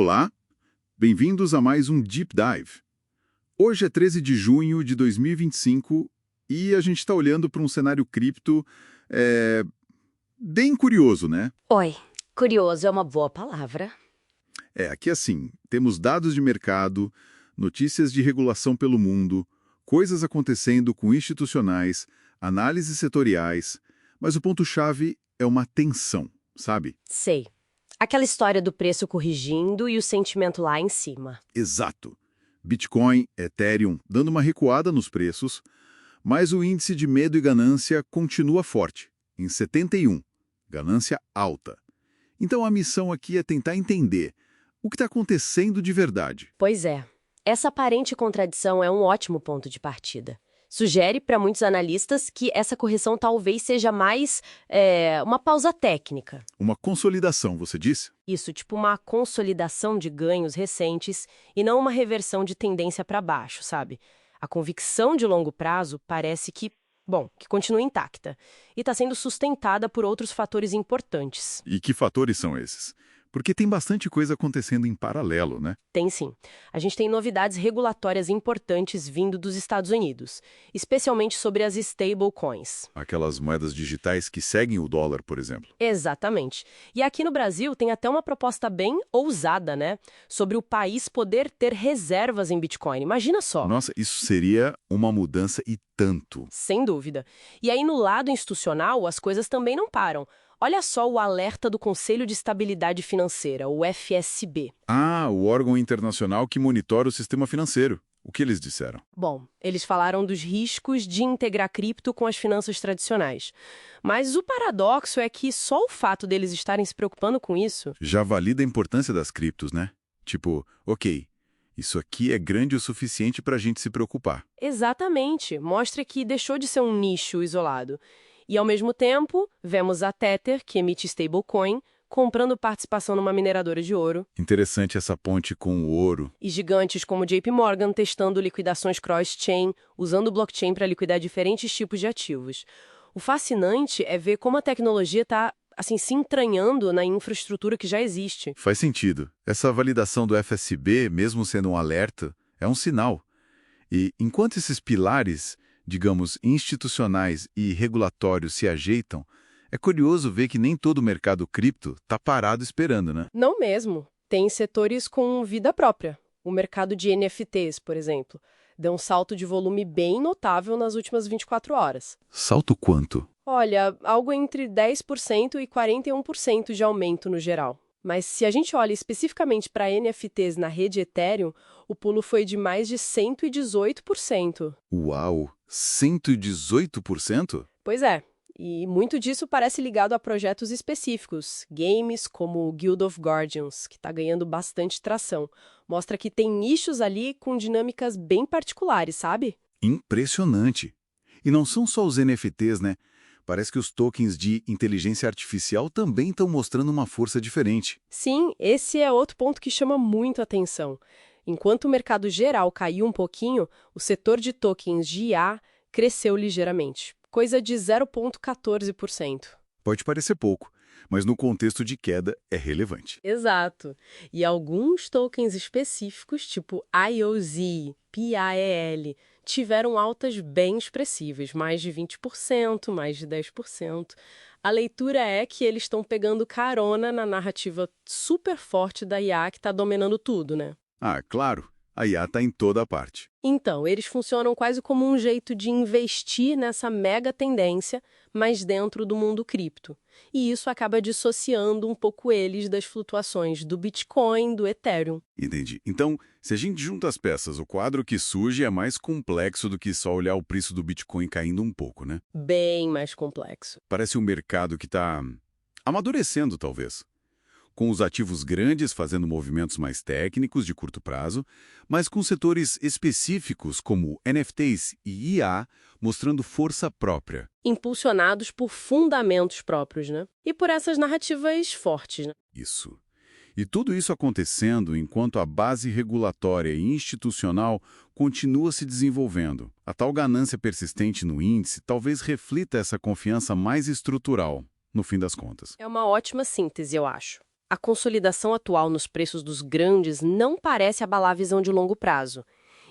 Olá, bem-vindos a mais um Deep Dive. Hoje é 13 de junho de 2025 e a gente está olhando para um cenário cripto bem curioso, né? Oi, curioso é uma boa palavra. Aqui assim, temos dados de mercado, notícias de regulação pelo mundo, coisas acontecendo com institucionais, análises setoriais, mas o ponto-chave é uma tensão, sabe? Sei. Aquela história do preço corrigindo e o sentimento lá em cima. Exato. Bitcoin, Ethereum dando uma recuada nos preços, mas o índice de medo e ganância continua forte, em 71, ganância alta. Então a missão aqui é tentar entender o que está acontecendo de verdade. Pois é. Essa aparente contradição é um ótimo ponto de partida. Sugere para muitos analistas que essa correção talvez seja mais uma pausa técnica. Uma consolidação, você disse? Isso, tipo uma consolidação de ganhos recentes e não uma reversão de tendência para baixo, sabe? A convicção de longo prazo parece que continua intacta e está sendo sustentada por outros fatores importantes. E que fatores são esses? Porque tem bastante coisa acontecendo em paralelo, né? Tem sim. A gente tem novidades regulatórias importantes vindo dos Estados Unidos, especialmente sobre as stablecoins. Aquelas moedas digitais que seguem o dólar, por exemplo. Exatamente. E aqui no Brasil tem até uma proposta bem ousada, né? Sobre o país poder ter reservas em Bitcoin. Imagina só. Nossa, isso seria uma mudança e tanto. Sem dúvida. E aí no lado institucional, as coisas também não param. Olha só o alerta do Conselho de Estabilidade Financeira, o FSB. Ah, o órgão internacional que monitora o sistema financeiro. O que eles disseram? Bom, eles falaram dos riscos de integrar cripto com as finanças tradicionais. Mas o paradoxo é que só o fato deles estarem se preocupando com isso... Já valida a importância das criptos, né? Tipo, ok, isso aqui é grande o suficiente para a gente se preocupar. Exatamente. Mostra que deixou de ser um nicho isolado. E, ao mesmo tempo, vemos a Tether, que emite stablecoin, comprando participação numa mineradora de ouro. Interessante essa ponte com o ouro. E gigantes como JP Morgan testando liquidações cross-chain, usando o blockchain para liquidar diferentes tipos de ativos. O fascinante é ver como a tecnologia está, assim, se entranhando na infraestrutura que já existe. Faz sentido. Essa validação do FSB, mesmo sendo um alerta, é um sinal. E enquanto esses pilares, digamos, institucionais e regulatórios se ajeitam, é curioso ver que nem todo o mercado cripto está parado esperando, né? Não mesmo. Tem setores com vida própria. O mercado de NFTs, por exemplo, deu um salto de volume bem notável nas últimas 24 horas. Salto quanto? Olha, algo entre 10% e 41% de aumento no geral. Mas se a gente olha especificamente para NFTs na rede Ethereum, o pulo foi de mais de 118%. Uau! 118%? Pois é, e muito disso parece ligado a projetos específicos, games como o Guild of Guardians, que está ganhando bastante tração. Mostra que tem nichos ali com dinâmicas bem particulares, sabe? Impressionante! E não são só os NFTs, né? Parece que os tokens de inteligência artificial também estão mostrando uma força diferente. Sim, esse é outro ponto que chama muito a atenção. Enquanto o mercado geral caiu um pouquinho, o setor de tokens de IA cresceu ligeiramente, coisa de 0,14%. Pode parecer pouco, mas no contexto de queda é relevante. Exato. E alguns tokens específicos, tipo IOZ, PAEL, tiveram altas bem expressivas, mais de 20%, mais de 10%. A leitura é que eles estão pegando carona na narrativa super forte da IA que está dominando tudo, né? Ah, claro, a IA está em toda a parte. Então, eles funcionam quase como um jeito de investir nessa mega tendência, mas dentro do mundo cripto. E isso acaba dissociando um pouco eles das flutuações do Bitcoin, do Ethereum. Entendi. Então, se a gente junta as peças, o quadro que surge é mais complexo do que só olhar o preço do Bitcoin caindo um pouco, né? Bem mais complexo. Parece um mercado que está amadurecendo, talvez. Com os ativos grandes fazendo movimentos mais técnicos de curto prazo, mas com setores específicos como NFTs e IA mostrando força própria. Impulsionados por fundamentos próprios, né? E por essas narrativas fortes, né? Isso. E tudo isso acontecendo enquanto a base regulatória e institucional continua se desenvolvendo. A tal ganância persistente no índice talvez reflita essa confiança mais estrutural, no fim das contas. É uma ótima síntese, eu acho. A consolidação atual nos preços dos grandes não parece abalar a visão de longo prazo.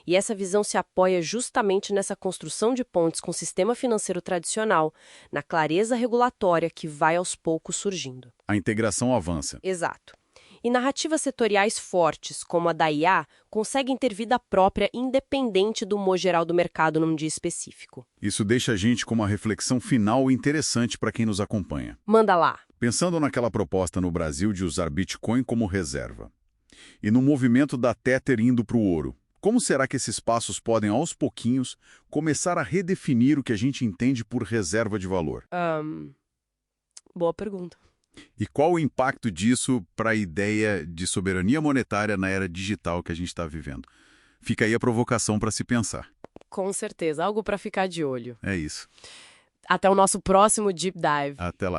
E essa visão se apoia justamente nessa construção de pontes com o sistema financeiro tradicional, na clareza regulatória que vai aos poucos surgindo. A integração avança. Exato. E narrativas setoriais fortes, como a da IA, conseguem ter vida própria independente do humor geral do mercado num dia específico. Isso deixa a gente com uma reflexão final interessante para quem nos acompanha. Manda lá. Pensando naquela proposta no Brasil de usar Bitcoin como reserva, e no movimento da Tether indo para o ouro, como será que esses passos podem, aos pouquinhos, começar a redefinir o que a gente entende por reserva de valor? Boa pergunta. E qual o impacto disso para a ideia de soberania monetária na era digital que a gente está vivendo? Fica aí a provocação para se pensar. Com certeza, algo para ficar de olho. É isso. Até o nosso próximo Deep Dive. Até lá.